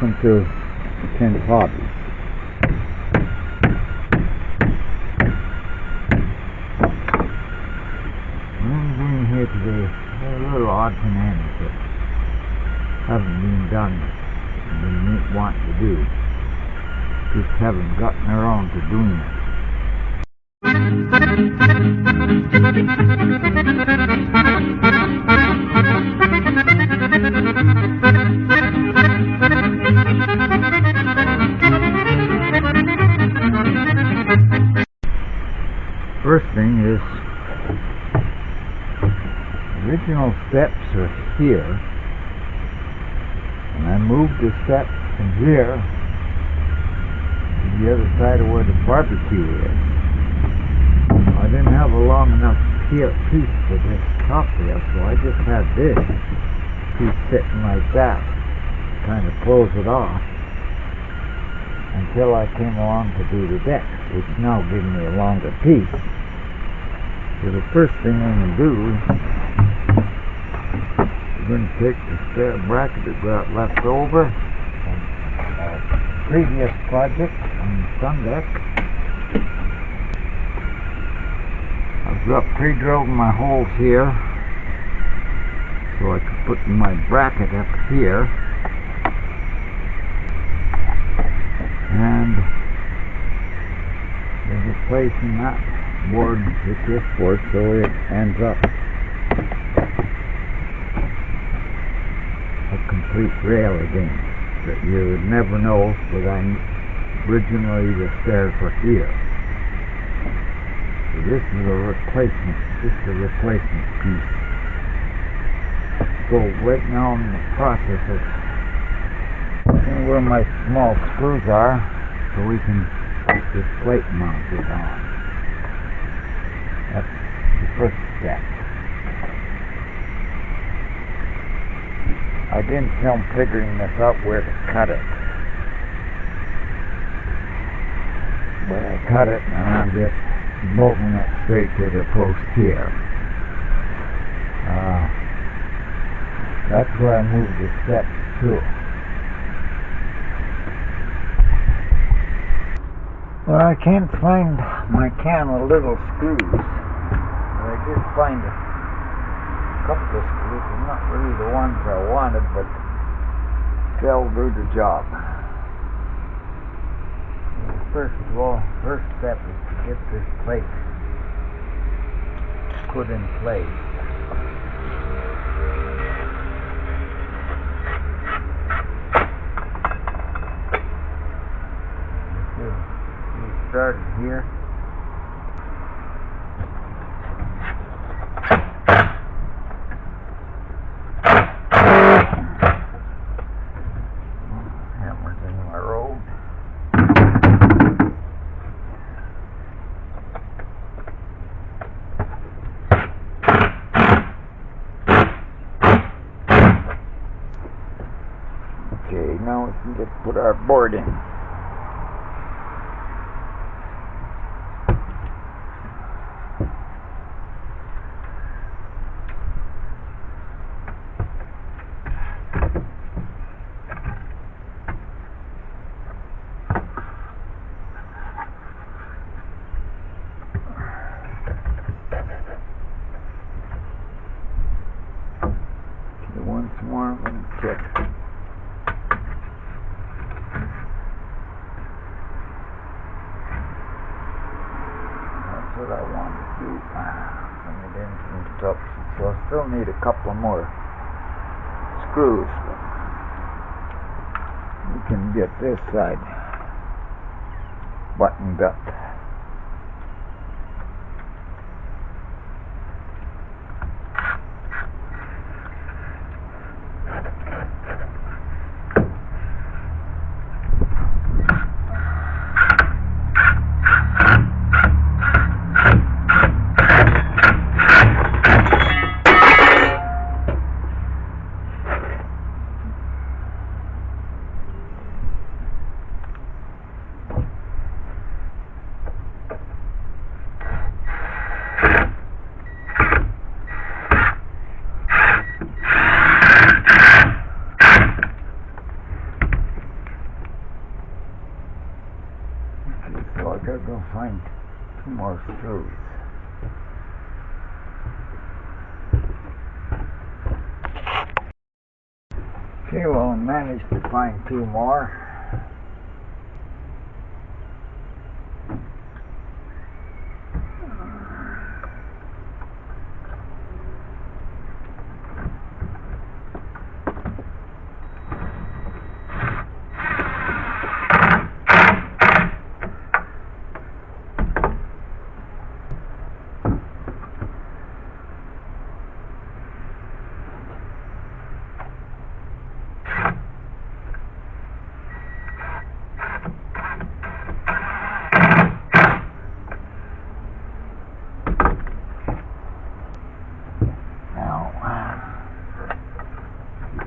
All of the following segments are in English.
welcome to Ken's Hobbies. I'm doing here today a little odds and ends that haven't been done and we want to do. Just haven't gotten around to doing it. First thing is, original steps are here, and I moved the steps from here to the other side of where the barbecue is. I didn't have a long enough piece for this top rail, so I just had this piece sitting like that, kind of close it off, until I came along to do the deck, which now gives me a longer piece. So the first thing I'm going to do, we're going to take the spare bracket that got left over from our previous project on the sun deck. I've got pre-drilled my holes here so I could put my bracket up here, and we're replacing that board with this board so it ends up a complete rail again. But you would never know, but originally the stairs were here. So this is a replacement, just a replacement piece. So right now I'm in the process of seeing where my small screws are so we can put this plate mounted on. That's the first step. I didn't film figuring this out where to cut it, but I cut it and I'm just bolting it straight to the post here. That's where I moved the steps to. Well, I can't find my can of little screws. I did find a couple of screws, and not really the ones I wanted, but they'll do the job. First of all, first step is to get this plate put in place. We started here. Hammer's in my road. Okay, now we can just put our board in. Once more, I'm going to check. That's what I want to do. And it didn't up. So I still need a couple more screws. We can get this side buttoned up. gotta go find 2 more screws. Okay, well, I managed to find 2 more.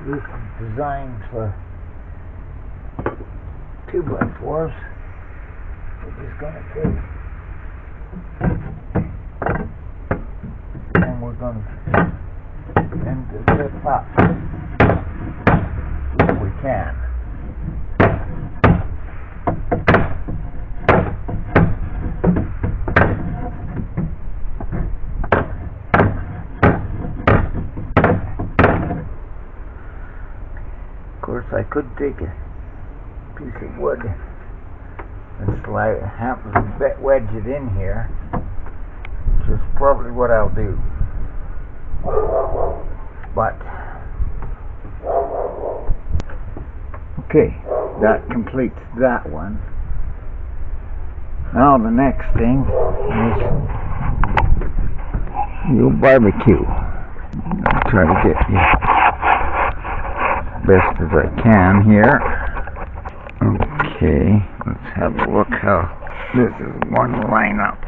This is designed for 2x4s. We're just gonna take and we're gonna bend the lip up if we can. Of course, I could take a piece of wood and slide, wedge it in here, which is probably what I'll do. But okay, that completes that one. Now the next thing is your barbecue. I'll try to get you best as I can here. Okay, let's have a look how this is one lineup.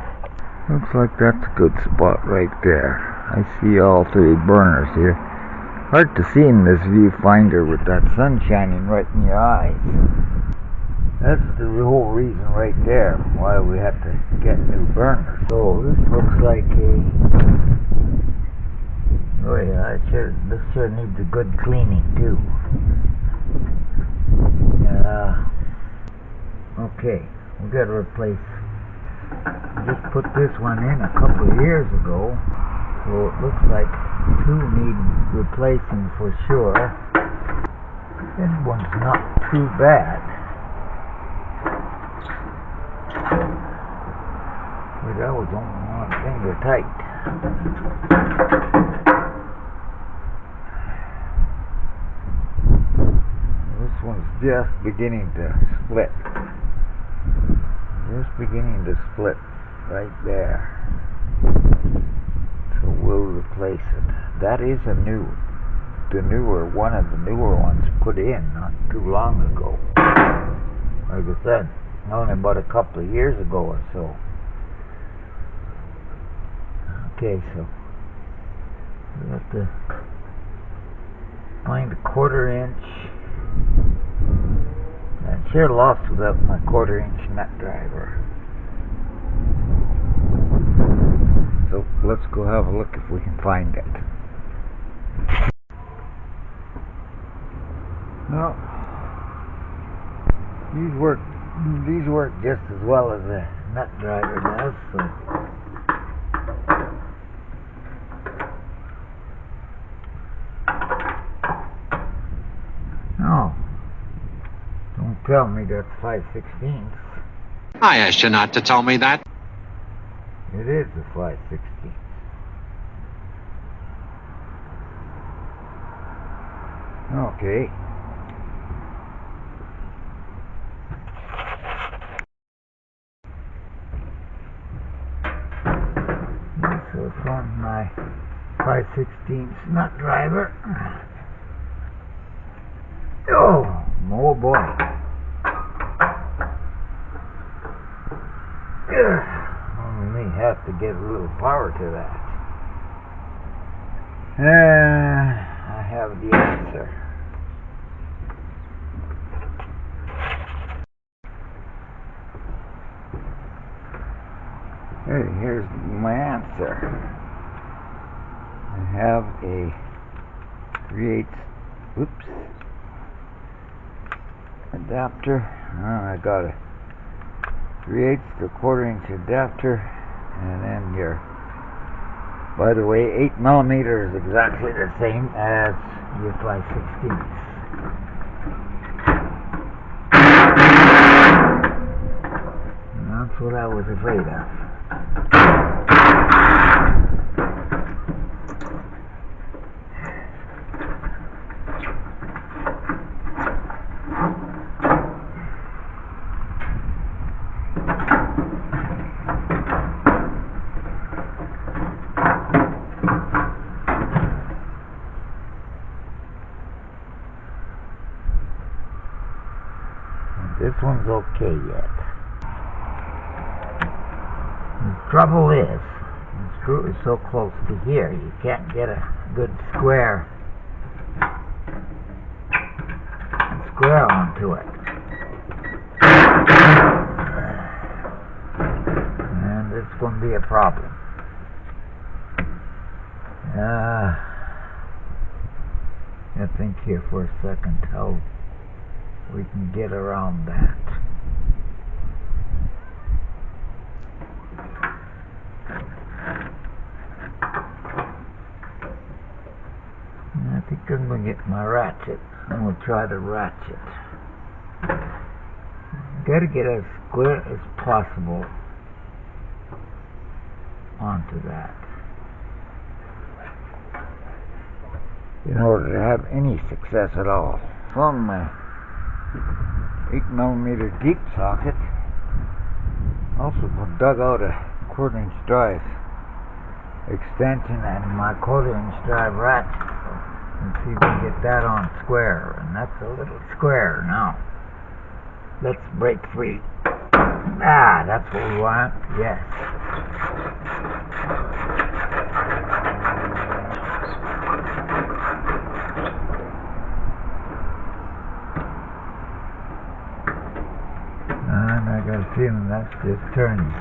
Looks like that's a good spot right there. I see all 3 burners here. Hard to see in this viewfinder with that sun shining right in your eyes. That's the whole reason right there why we had to get new burners. So this looks like a... oh yeah, this sure needs a good cleaning too. Okay, we got to replace. Just put this one in a couple of years ago, so it looks like 2 need replacing for sure. This one's not too bad. But that was only 1 finger tight. This one's just beginning to split. Just beginning to split right there. So we'll replace it. That is one of the newer ones put in not too long ago. Like I said, only about a couple of years ago or so. Okay, so we have to find a 1/4 inch. I'm sure lost without my 1/4 inch nut driver. So let's go have a look if we can find it. Well, these work just as well as a nut driver does. So no, don't tell me that's 5/16. I asked you not to tell me that. It is a 5/16. Okay. So it's on my 5/16 nut driver. Oh boy. We may have to get a little power to that. I have the answer. Hey, here's my answer. I have a 3/8 adapter. I got a 3/8 to 1/4 inch adapter, and then your, by the way, 8mm is exactly the same as your 5/16. And that's what I was afraid of. This one's okay yet. The trouble is, the screw is so close to here, you can't get a good square onto it. And it's going to be a problem. I think here for a second how we can get around that. I think I'm going to get my ratchet and we'll try the ratchet. Got to get as square as possible onto that in order to have any success at all. From my 8mm deep socket, also dug out a 1/4 inch drive extension and my 1/4 inch drive ratchet, and see if we can get that on square. And that's a little square now. Let's break free. That's what we want. Yes. And I got a feeling that's just turning.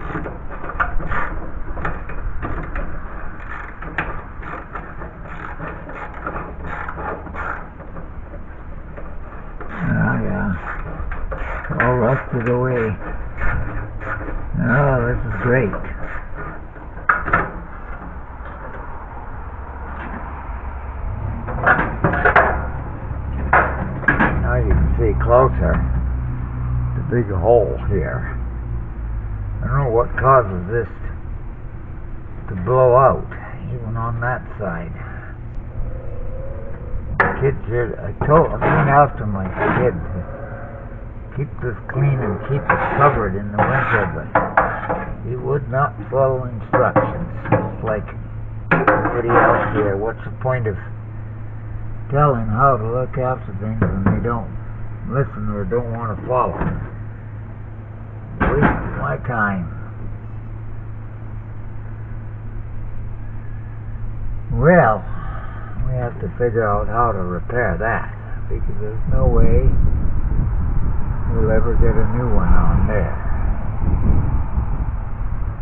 All rusted away. Oh, this is great. Now you can see closer the big hole here. I don't know what causes this to blow out, even on that side. The kids here, I've been after my kid. Keep this clean and keep it covered in the winter, but he would not follow instructions. It's like everybody else here. What's the point of telling how to look after things when they don't listen or don't want to follow? Waste my time. Well, we have to figure out how to repair that, because there's no way we'll ever get a new one on there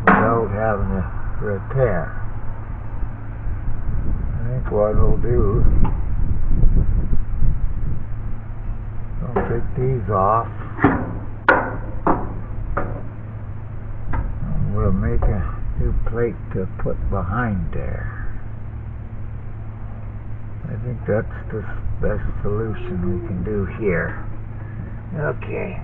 without having to repair. I think what we'll do, I'll take these off and we'll make a new plate to put behind there. I think that's the best solution we can do here. Okay.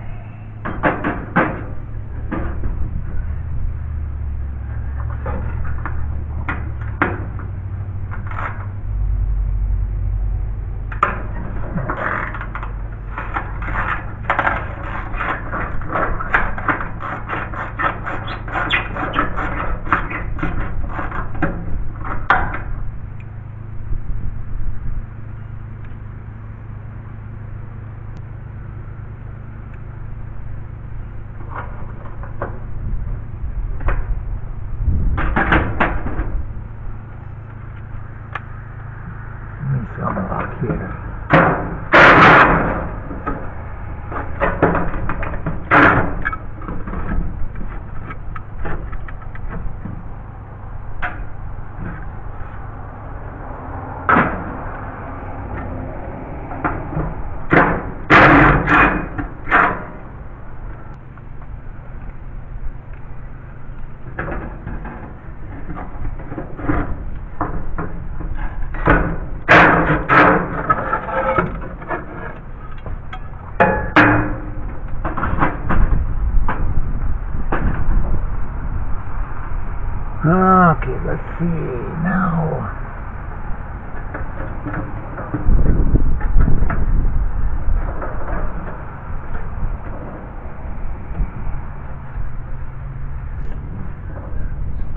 Okay, let's see now.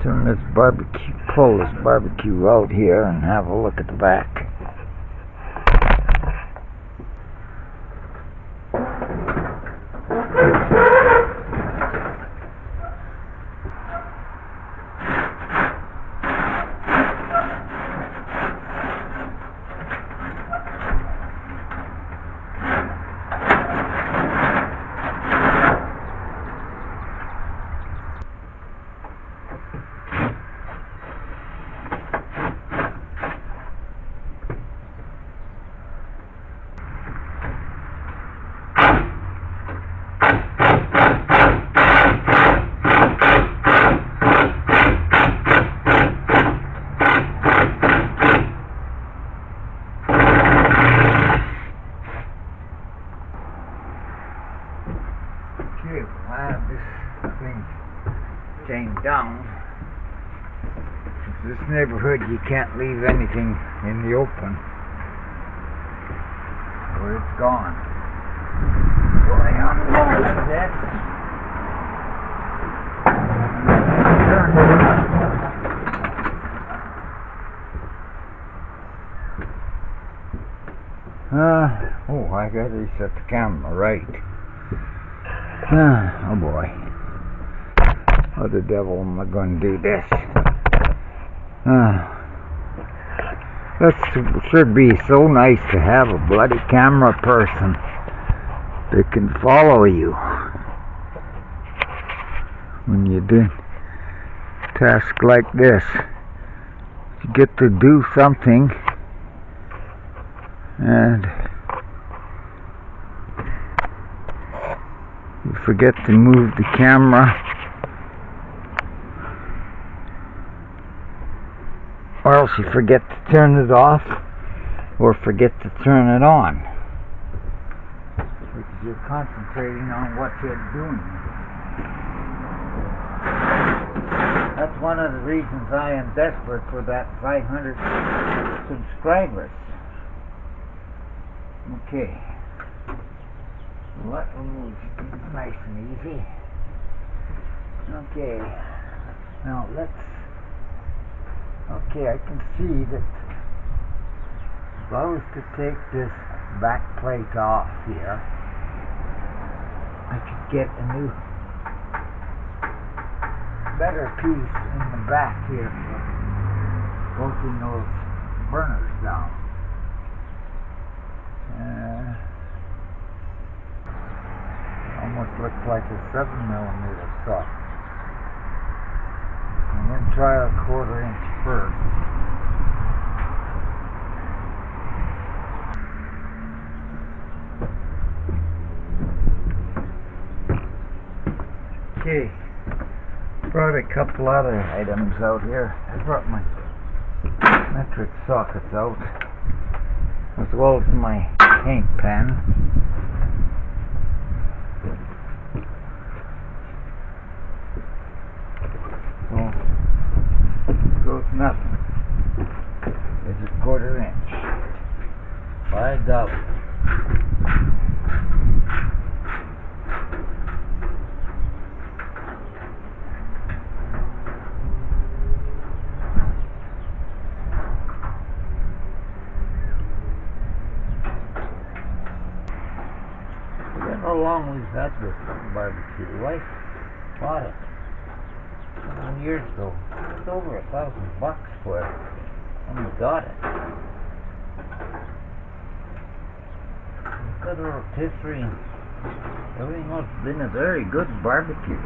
Turn this barbecue, pull this barbecue out here and have a look at the back. Okay, we'll have this thing chained down. In this neighborhood you can't leave anything in the open or it's gone. So I unload this. Oh, I gotta reset the camera right. Oh boy. How the devil am I going to do this? That should be so nice to have a bloody camera person that can follow you when you do tasks like this. You get to do something and you forget to move the camera, or else you forget to turn it off or forget to turn it on because you're concentrating on what you're doing. That's one of the reasons I am desperate for that 500 subscribers. Okay. What? Nice and easy. Okay. Now let's. Okay, I can see that if I was to take this back plate off here, I could get a new, better piece in the back here for bolting those burners down. Almost looks like a 7mm sock. And then try a 1/4 inch first. Okay, brought a couple other items out here. I brought my metric sockets out, as well as my paint pen. So, goes nothing. It's a 1/4 inch. 5 double. How long we've had this barbecue? I bought it 7 years ago. It's over $1,000 for it when we got it. Good rotisserie. Everything else has been a very good barbecue.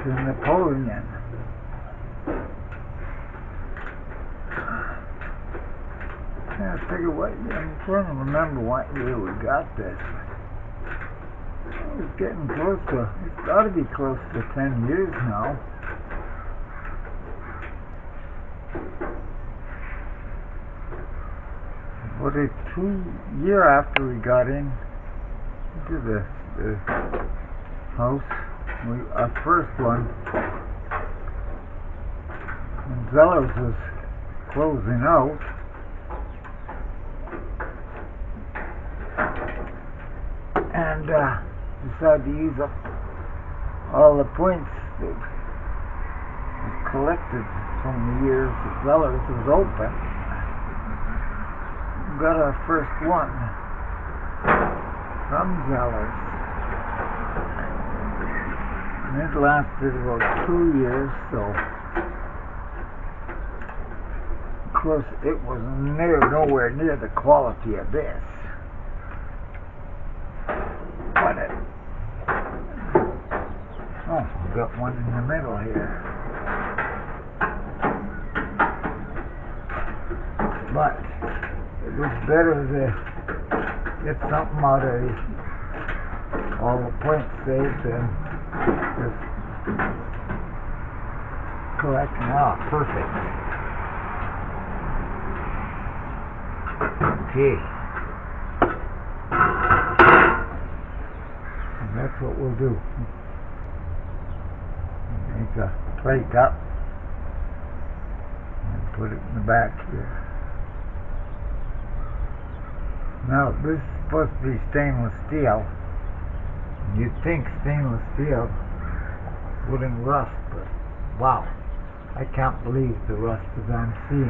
The Napoleon. I figure I'm trying to remember what year we got this. It's getting close to, it's got to be close to 10 years now. But it's 2 years after we got into the house. Our first one, when Zellers was closing out, and decided to use up all the points that was collected from the years that Zellers was open. Got our first one from Zellers, and it lasted about 2 years, so of course it was nowhere near the quality of this, but it, we got one in the middle here, but it was better to get something out of all the points saved than just collecting. Perfect. Okay. And that's what we'll do. Make a plate up and put it in the back here. Now, this is supposed to be stainless steel. You'd think stainless steel wouldn't rust, but wow, I can't believe the rust that I'm seeing.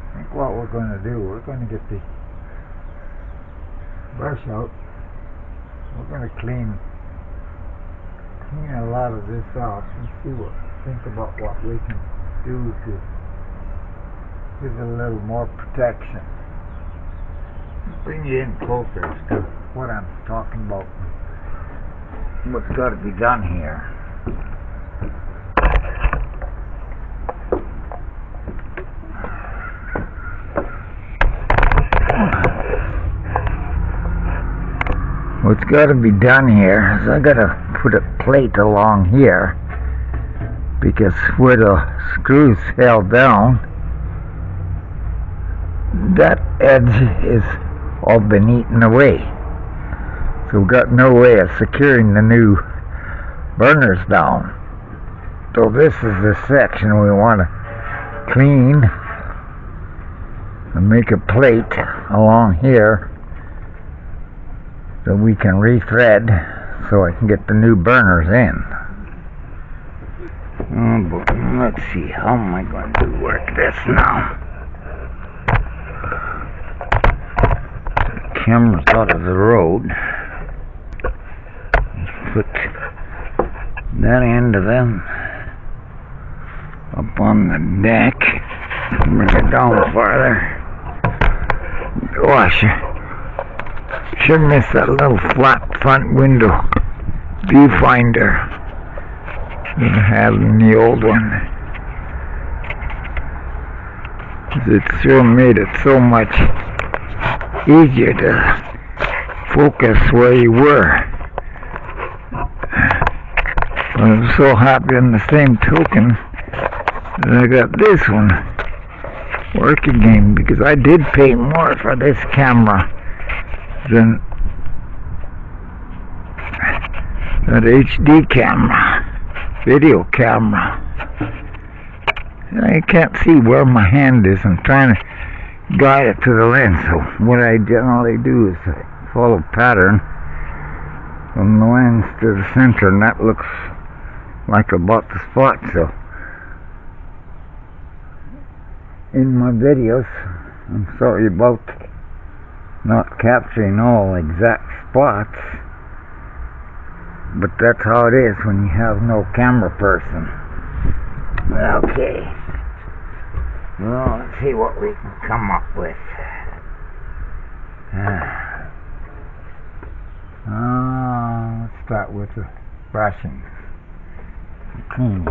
I think what we're going to do, we're going to get the brush out. We're going to clean a lot of this off and think about what we can do to give it a little more protection. Bring you in closer to what I'm talking about. What's got to be done here. What's got to be done here is I got to put a plate along here, because where the screws held down, that edge is all been eaten away, so we've got no way of securing the new burners down. So this is the section we want to clean and make a plate along here so we can rethread so I can get the new burners in. But let's see, how am I going to work this now? Camera's out of the road. Put that end of them up on the deck. Bring it down farther. Gosh, should miss that little flat front window viewfinder that I had in the old one. It sure made it so much easier to focus where you were. I'm so happy on the same token that I got this one working again, because I did pay more for this camera than that HD camera, video camera. I can't see where my hand is. I'm trying to guide it to the lens, so what I generally do is I follow pattern from the lens to the center, and that looks like about the spot. So in my videos, I'm sorry about not capturing all exact spots, but that's how it is when you have no camera person. Okay, well, let's see what we can come up with. Let's start with the brushing, cleaning.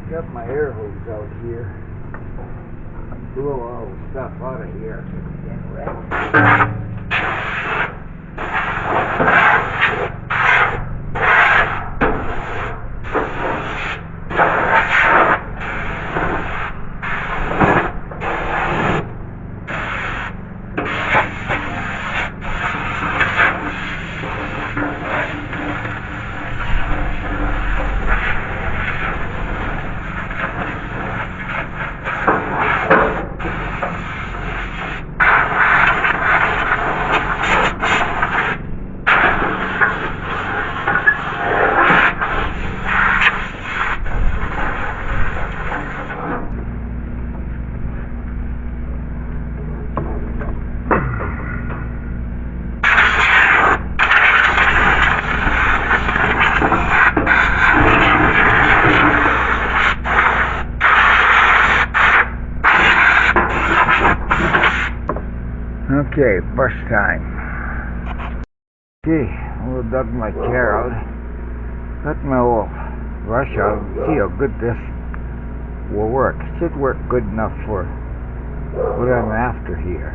Got my air hose out here. Blow all the stuff out of here and wet. Okay, brush time. Okay, we'll dug my chair out. Let my old brush out and see how good this will work. It should work good enough for what I'm after here.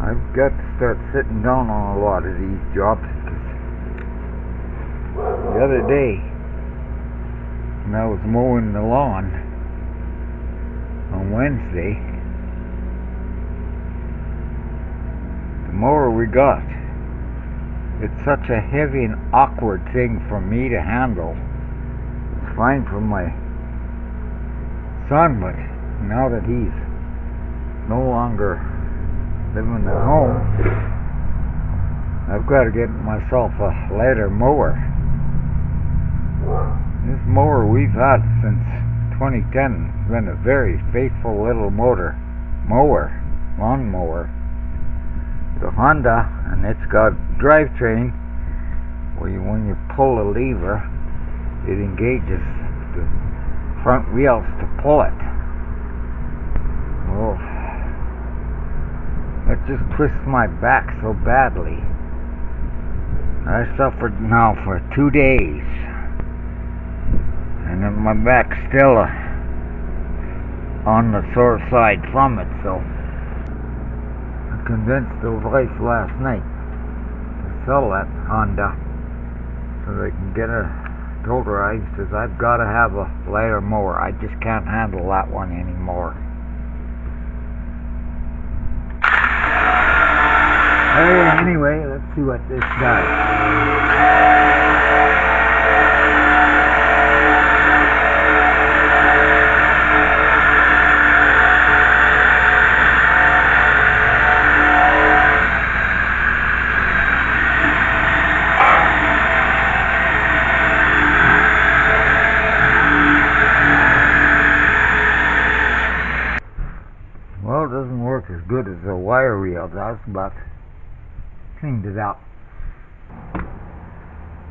I've got to start sitting down on a lot of these jobs because the other day when I was mowing the lawn on Wednesday, the mower we got, it's such a heavy and awkward thing for me to handle. It's fine for my son, but now that he's no longer living at home, I've got to get myself a lighter mower. This mower we've had since 2010 has been a very faithful little lawn mower. It's a Honda, and it's got drivetrain where when you pull the lever, it engages the front wheels to pull it. Well, that just twists my back so badly. I suffered now for 2 days, and then my back's still on the sore side from it, so I convinced the wife last night to sell that Honda so they can get it totarized, because I've got to have a lighter mower. I just can't handle that one anymore. Anyway, let's see what this does. Well, it doesn't work as good as the wire reel does, but cleaned it up.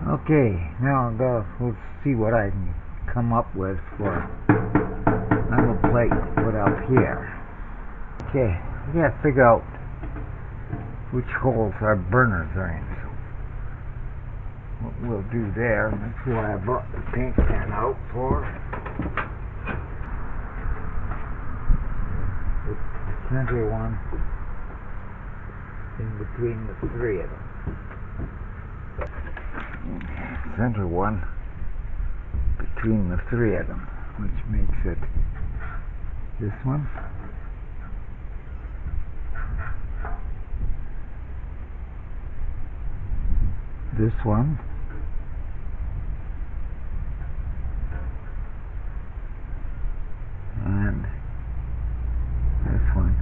Okay, now we'll see what I can come up with for metal plate to put up here. Okay, we gotta figure out which holes our burners are in. So what we'll do there, that's why I brought the paint can out for. It's the center one in between the three of them. Center one between the three of them, which makes it this one, this one, and this one.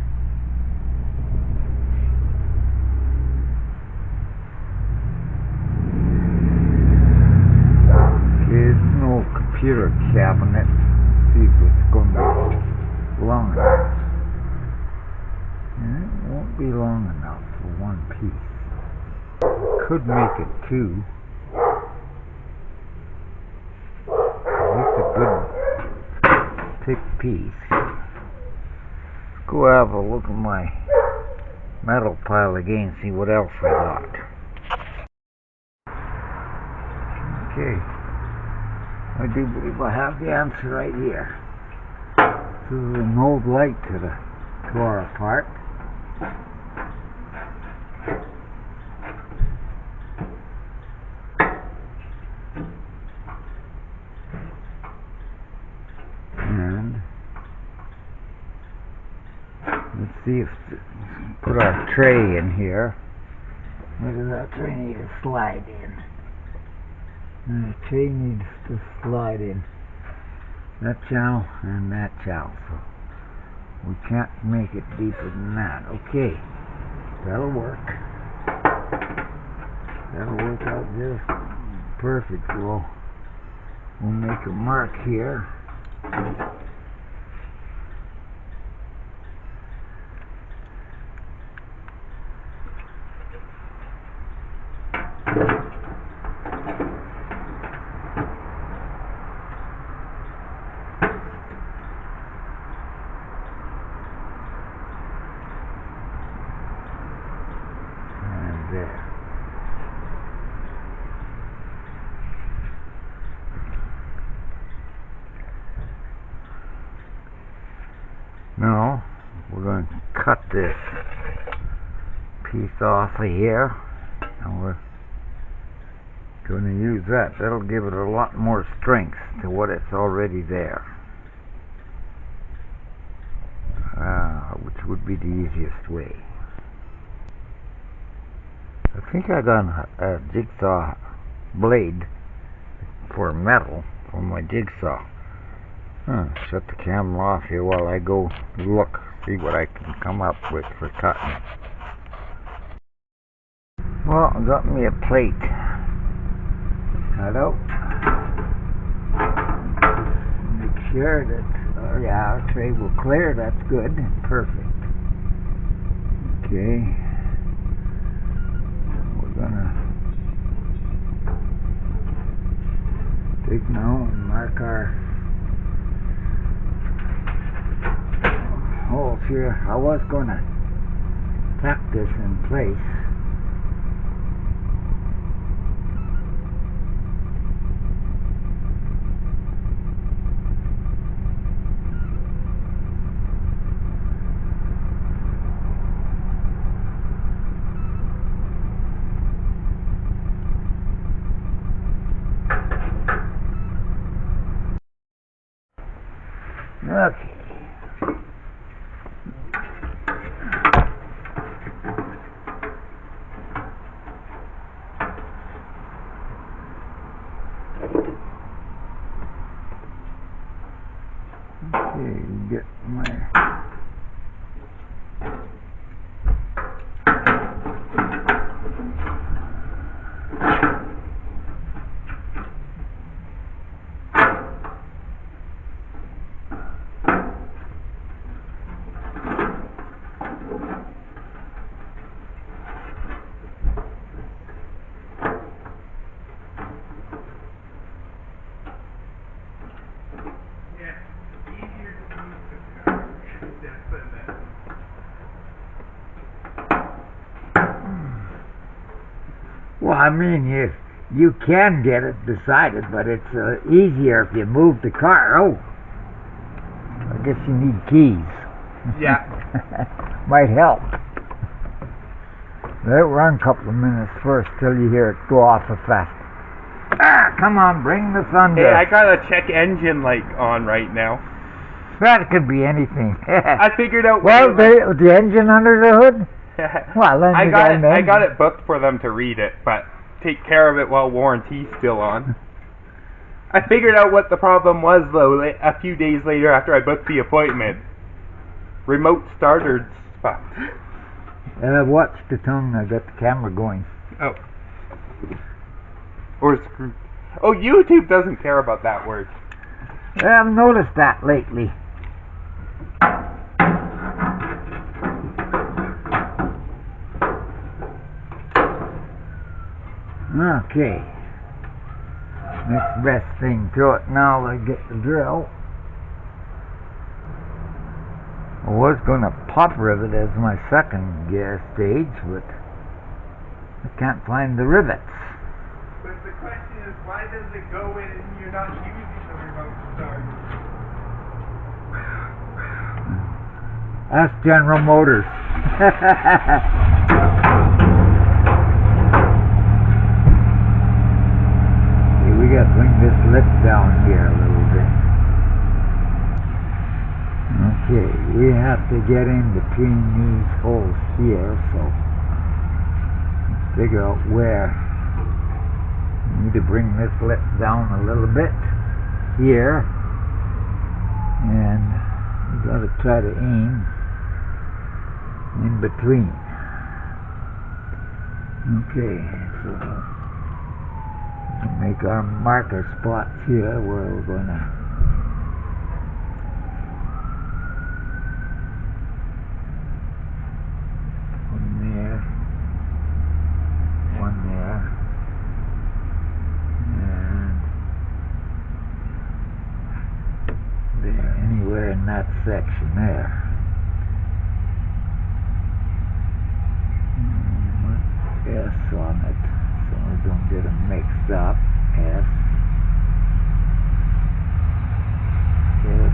Computer cabinet. See if it's going to be long enough. And it won't be long enough for one piece. Could make it two. It's a good thick piece. Let's go have a look at my metal pile again, see what else I got. Okay. I do believe I have the answer right here. This is an old light to our part. And let's see if put our tray in here. Where does that tray need to slide in? And the tray needs to slide in that channel and that channel, so we can't make it deeper than that. Okay, that'll work. That'll work out just perfect. We'll make a mark here. Now we're going to cut this piece off of here, and we're going to use that. That'll give it a lot more strength to what it's already there, which would be the easiest way. I think I got a jigsaw blade for metal for my jigsaw. Shut the camera off here while I go look, see what I can come up with for cutting. Well, I got me a plate cut out. Make sure that, oh yeah, our tray will clear, that's good, perfect. Okay, we're gonna take now and mark our holes here. I was gonna tack this in place. Okay. Okay, get my well, I mean, you can get it decided, but it's easier if you move the car. Oh, I guess you need keys. Yeah. Might help. Let it run a couple of minutes first till you hear it go off a fast. Come on, bring the thunder. Hey, I got a check engine light on right now. That could be anything. I figured out. Well, the engine under the hood? Well, then I got it booked for them to read it, but take care of it while warranty's still on. I figured out what the problem was, though, a few days later after I booked the appointment. Remote starter spot. Watch the tongue. I got the camera going. Oh. Or screw. Oh, YouTube doesn't care about that word. I've noticed that lately. Okay. Next best thing to it now, I get the drill. I was going to pop rivet as my second stage, but I can't find the rivets. But the question is, why does it go in and you're not using the remote start? Ask General Motors. We got to bring this lip down here a little bit. Okay, we have to get in between these holes here, so figure out where. We need to bring this lip down a little bit here, and we got to try to aim in between. Okay, so we'll make our marker spots here where we're going to one there, and there, anywhere in that section there. S on it, so we don't get them mixed up. S, S,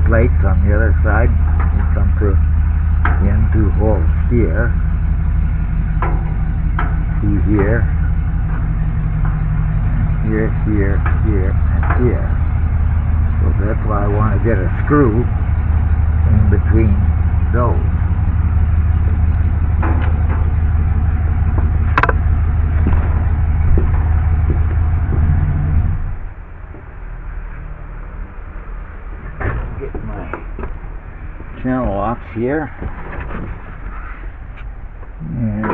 plates on the other side. You come to the end 2 holes here. 2 here. Here, here, here, and here. So that's why I want to get a screw in between those. Get my channel locks here. And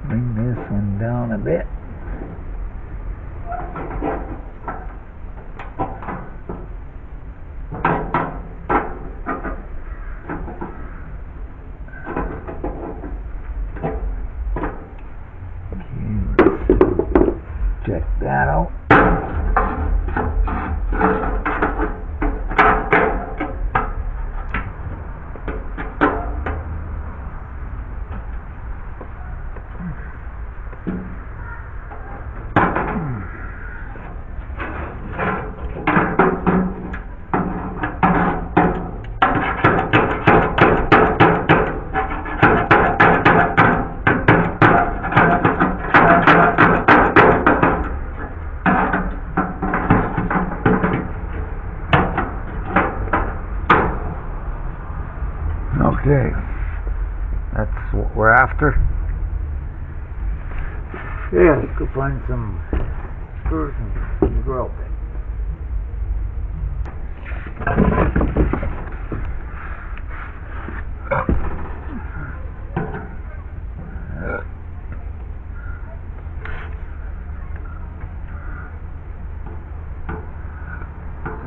bring this one down a bit. Check that out. Okay, that's what we're after. Yeah, let's go find some screws and drill bit.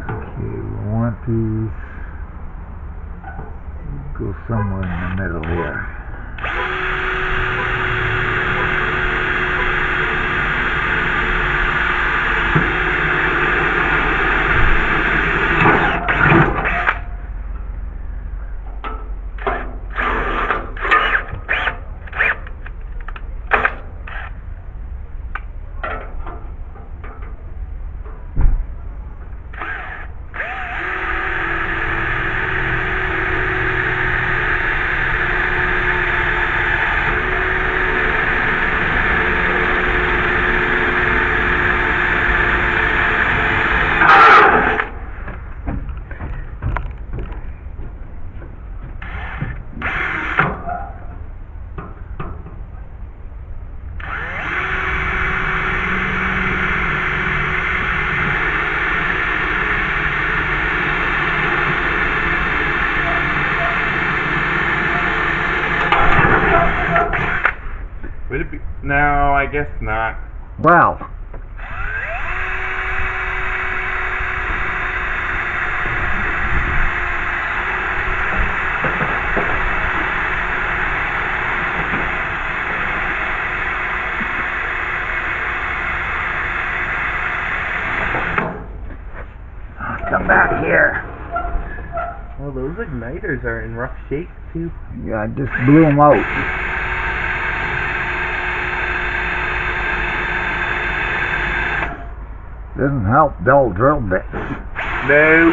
Okay, we want these. Go somewhere in the middle here. Would it be? No, I guess not. Well, come back here. Well, those igniters are in rough shape too. Yeah, I just blew them out. Doesn't help dull drill bits. No.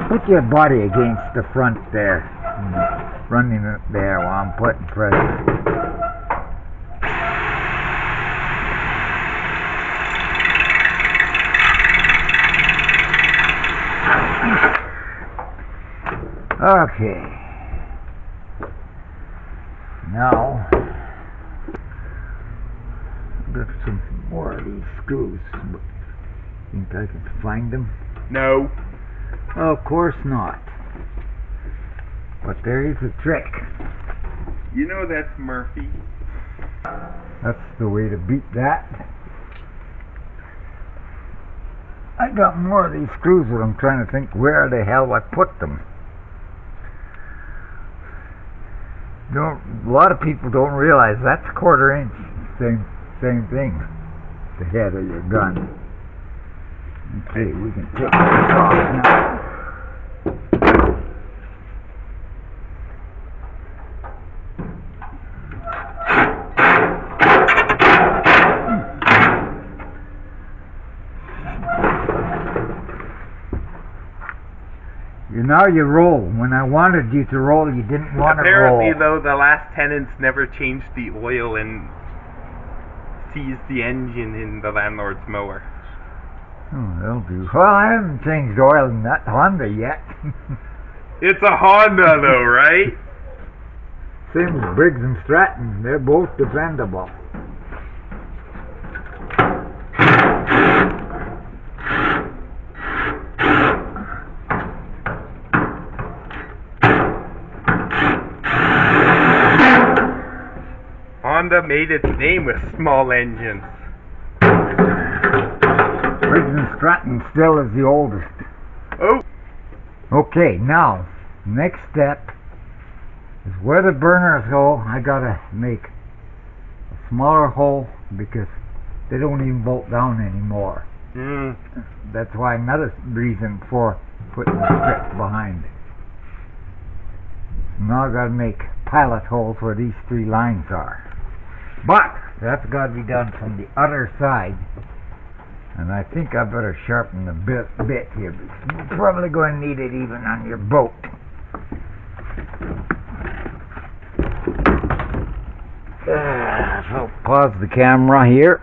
Put your body against the front there. Running it there while I'm putting pressure. Okay. Now, got some more of these screws. Think I can find them? No. Of course not. But there is a trick. You know that's Murphy. That's the way to beat that. I got more of these screws, but I'm trying to think where the hell I put them. A lot of people don't realize that's a 1/4 inch. Same thing. The head of your gun. Okay, we can take this off now. Now you roll. When I wanted you to roll, you didn't want to roll. Apparently, though, the last tenants never changed the oil and seized the engine in the landlord's mower. Oh, that'll do. Well, I haven't changed oil in that Honda yet. It's a Honda, though, right? Same as Briggs and Stratton. They're both dependable. Honda made its name with small engines. Briggs and Stratton still is the oldest. Oh! Okay, now, next step is where the burners go. I gotta make a smaller hole because they don't even bolt down anymore. That's why another reason for putting the strip behind. Now I gotta make pilot holes where these 3 lines are. But that's gotta be done from the other side. And I think I better sharpen the bit here. You're probably going to need it even on your boat. So pause the camera here.